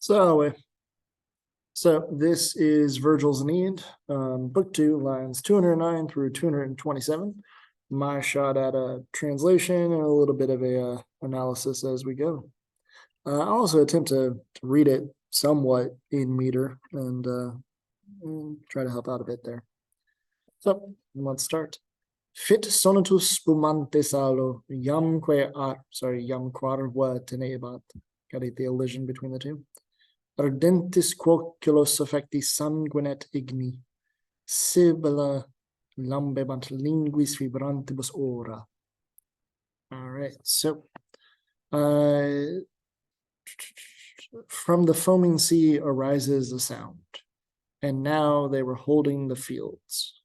So, so this is Virgil's Aeneid, book 2, lines 209 through 227. My shot at a translation and a little bit of a analysis as we go. I'll also attempt to read it somewhat in meter and try to help out a bit there. So let's start. Fit sonatus spumante salo, yam quarva tenebat. Got the elision between the two. Ardentis quoculos affecti sanguinet igni, Sibylla lambebant linguis vibrantibus ora. All right, so from the foaming sea arises a sound, and now they were holding the fields,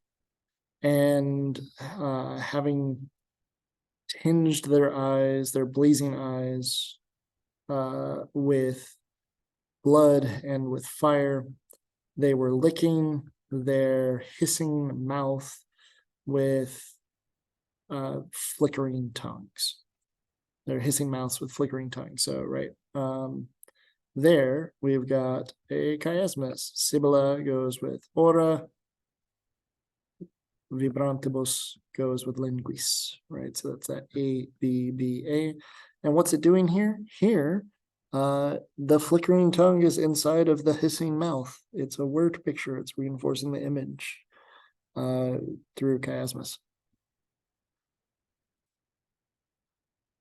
and having tinged their eyes, their blazing eyes, with blood and with fire, they were licking their hissing mouth with flickering tongues. Their hissing mouths with flickering tongues. So, right, there we've got a chiasmus. Sibylla goes with ora. Vibrantibus goes with linguis, right? So that's that A, B, B, A. And what's it doing here? Here, the flickering tongue is inside of the hissing mouth. It's a word picture. It's reinforcing the image through chiasmus.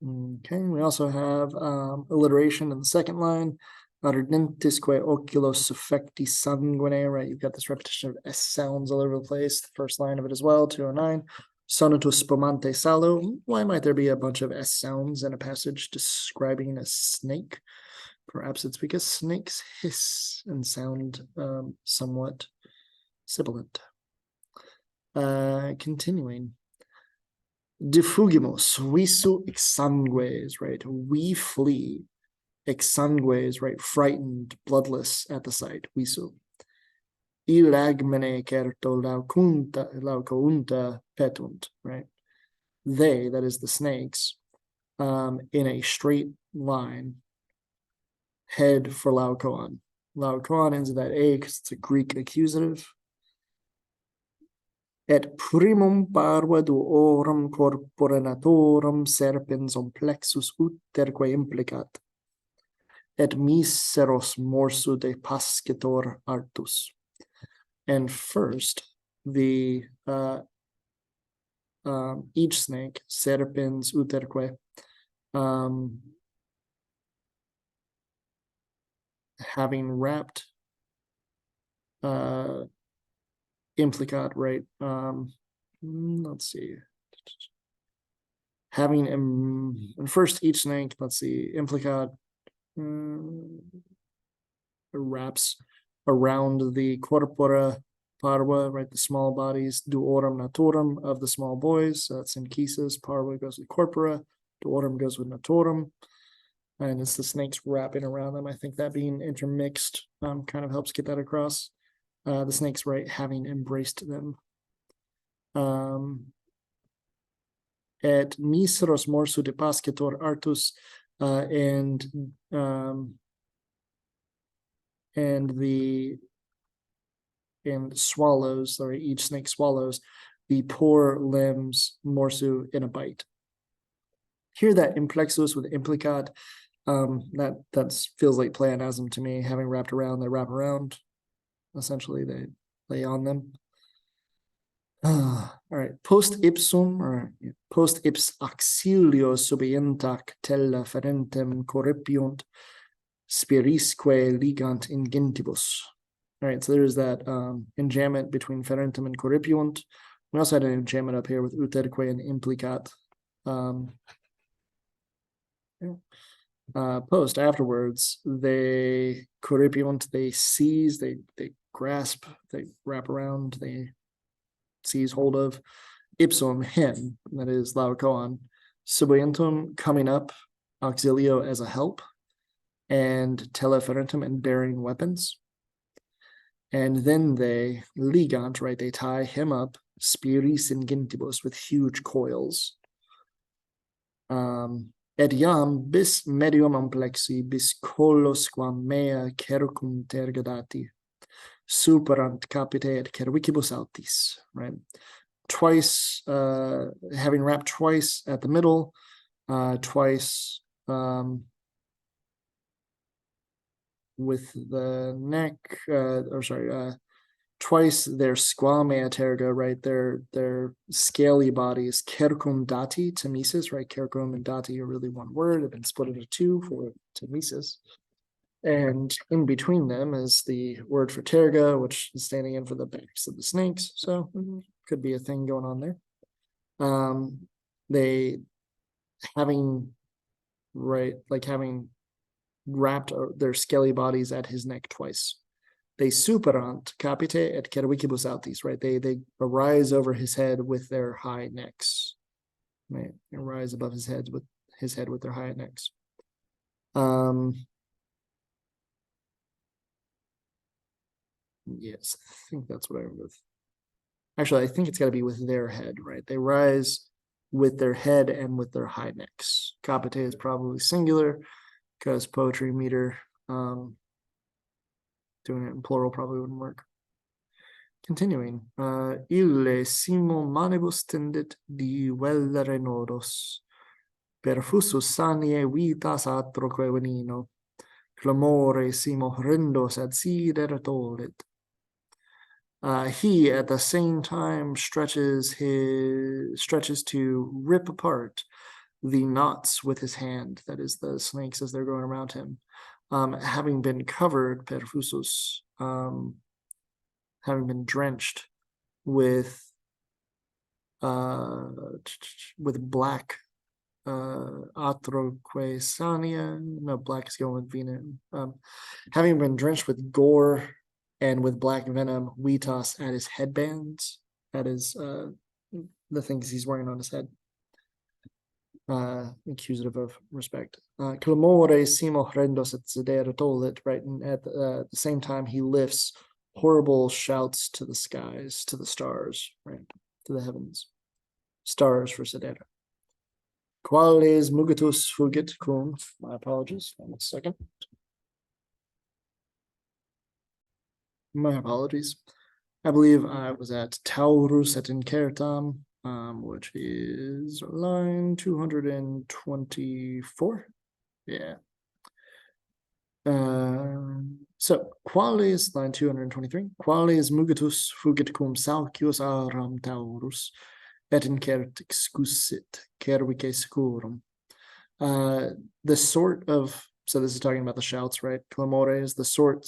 Okay, we also have alliteration in the second line. Ardentisque oculos affecti sanguine, right? You've got this repetition of S sounds all over the place. The first line of it as well, 209. Sonatus spumante salo. Why might there be a bunch of S sounds in a passage describing a snake? Perhaps it's because snakes hiss and sound somewhat sibilant. Continuing. Diffugimus, visu exsangues, right? We flee. Exsangues, right? Frightened, bloodless at the sight. Visu. Ilagmene certo laucaunta petunt, right? They, that is the snakes, in a straight line, head for Laocoon. Laocoon ends with that A because it's a Greek accusative. Et primum parva duorum corpore naturum serpens plexus uterque implicat. Et miseros morsu de pascitor artus. And first, the each snake, serpens uterque, having wrapped implicat, right? Let's see. Having and first each snake, let's see, implicat wraps around the corpora parva, right? The small bodies, duorum naturum of the small boys. So that's in Kesis. Parva goes with corpora, duorum goes with naturum. And it's the snakes wrapping around them. I think that being intermixed kind of helps get that across. The snakes, right, having embraced them. Et miseros morsu de pascitor artus, and swallows, sorry, each snake swallows the poor limbs morsu in a bite. Here that implexus with implicat, that feels like pleonasm to me. Having wrapped around, they wrap around. Essentially, they lay on them. All right. Post ipsum, or post ips auxilio subientac tella ferentem corripiunt spirisque ligant in gentibus. All right, so there's that enjambment between ferentum and corripiunt. We also had an enjambment up here with uterque and implicat. Post afterwards, they corripiunt, they seize, they grasp, they wrap around, they seize hold of. Ipsum, him, that is Laocoon. Subientum, coming up, auxilio as a help, and teleferentum, and bearing weapons. And then they ligant, right, they tie him up, spiris in gentibus, with huge coils. Etiam bis medium amplexi bis colos quam mea cercum tergadati superant capite et cervicibus altis, right? Twice, having wrapped twice at the middle, twice with the neck, twice their squamea terga, right? Their scaly bodies, cercum dati, temesis, right? Cercum and dati are really one word, have been split into two for temesis. And in between them is the word for terga, which is standing in for the backs of the snakes. So could be a thing going on there. They having wrapped their scaly bodies at his neck twice. They superant capite et cervicibus altis, right? They arise over his head with their high necks. Right? They rise above his head with their high necks. Yes, I think that's what I remember. Actually, I think it's got to be with their head, right? They rise with their head and with their high necks. Capite is probably singular because poetry meter, doing it in plural probably wouldn't work. Continuing, ille simo manibus tendit di vellere nodos, perfusus sanie vitas atroque venino, clamore simo horrendos ad sidere tolit. He at the same time stretches to rip apart the knots with his hand, that is the snakes as they're going around him, having been covered perfusus, having been drenched with black atroquesania. No, black is going with venom. Having been drenched with gore and with black venom, Vitas at his headbands, that is the things he's wearing on his head. Accusative of respect. Clamore simo horrendos et sedere tolit, right? And at the same time, he lifts horrible shouts to the skies, to the stars, right? To the heavens. Stars for sedere. Quales mugitus fugit cum. My apologies. 1 second. My apologies. I believe I was at Taurus et Incertam, which is line 224. Yeah. So quales, line 223, quales mugitus fugit cum salcius aram Taurus et incert excusit cervice securum. The sort of, so this is talking about the shouts, right? Clamore is the sort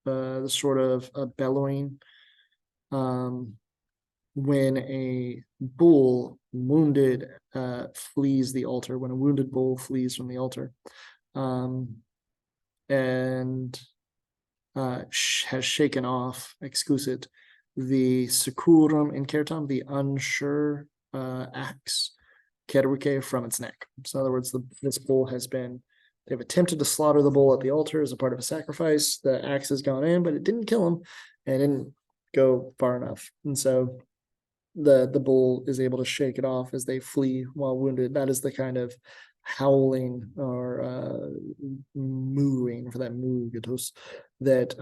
of bellowing when a bull wounded flees the altar, when a wounded bull flees from the altar, and has shaken off, excusit, the securum incertum, the unsure axe, cervice, from its neck. So in other words, this bull they've attempted to slaughter the bull at the altar as a part of a sacrifice. The axe has gone in, but it didn't kill him and didn't go far enough. And so the bull is able to shake it off as they flee while wounded. That is the kind of howling or mooing for that mugitus that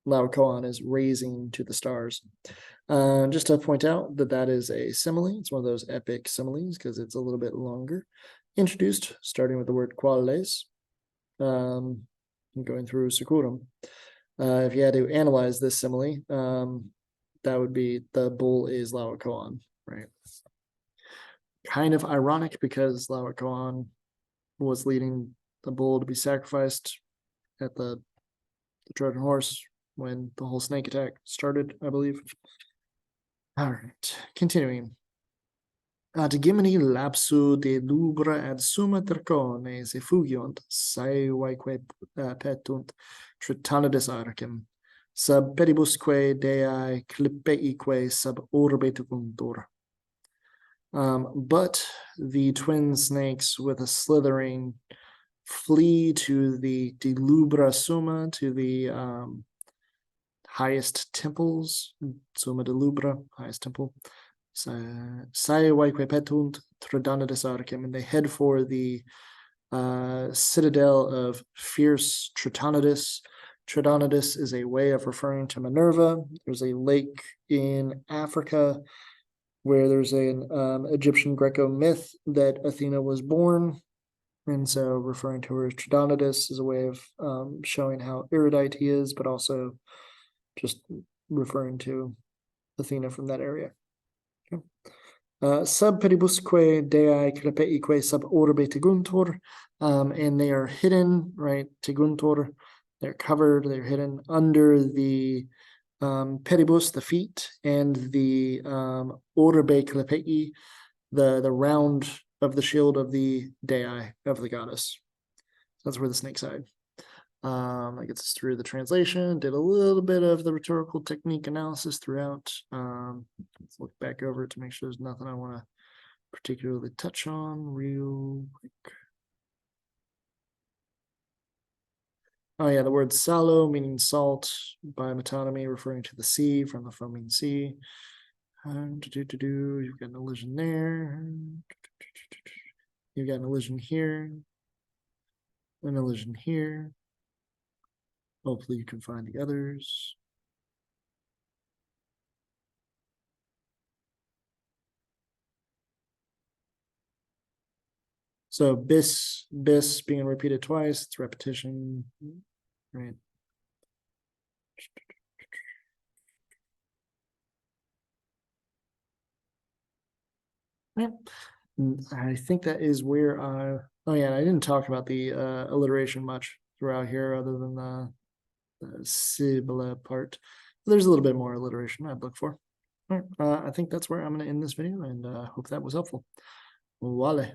Laocoon is raising to the stars. Just to point out that is a simile. It's one of those epic similes because it's a little bit longer. Introduced, starting with the word quales, going through securum. If you had to analyze this simile, that would be the bull is Laocoon, right? Kind of ironic because Laocoon was leading the bull to be sacrificed at the Trojan horse when the whole snake attack started, I believe. All right, continuing. Ad gimini lapsu de lubra ad summa tercone se fugiunt, saevaeque petunt tritanidis arcem, sub pedibusque deae clipeique sub orbe tucuntur. But the twin snakes with a slithering flee to the delubra summa, to the highest temples, summa delubra, highest temple, Saewaike petunt Tridonidus arcem, and they head for the citadel of fierce Tritonidas. Tridonidus is a way of referring to Minerva. There's a lake in Africa where there's an Egyptian Greco myth that Athena was born. And so referring to her as Tridonidus is a way of showing how erudite he is, but also just referring to Athena from that area. Okay. Sub pedibusque dei crepeique sub orbe teguntur, and they are hidden, right? Teguntur, they're covered, they're hidden under the pedibus, the feet, and the orbe crepei, the round of the shield of the dei, of the goddess. That's where the snake side. That gets us through the translation, did a little bit of the rhetorical technique analysis throughout. Let's look back over it to make sure there's nothing I want to particularly touch on real quick. Oh yeah, the word salo meaning salt, by metonymy referring to the sea from the foaming sea. You've got an elision there. You've got an elision here. An elision here. Hopefully you can find the others. So bis being repeated twice, it's repetition, right? Yeah. I think that is where oh yeah, I didn't talk about the alliteration much throughout here other than the Sibylla part. There's a little bit more alliteration I'd look for. All right, I think that's where I'm going to end this video, and hope that was helpful. Wale.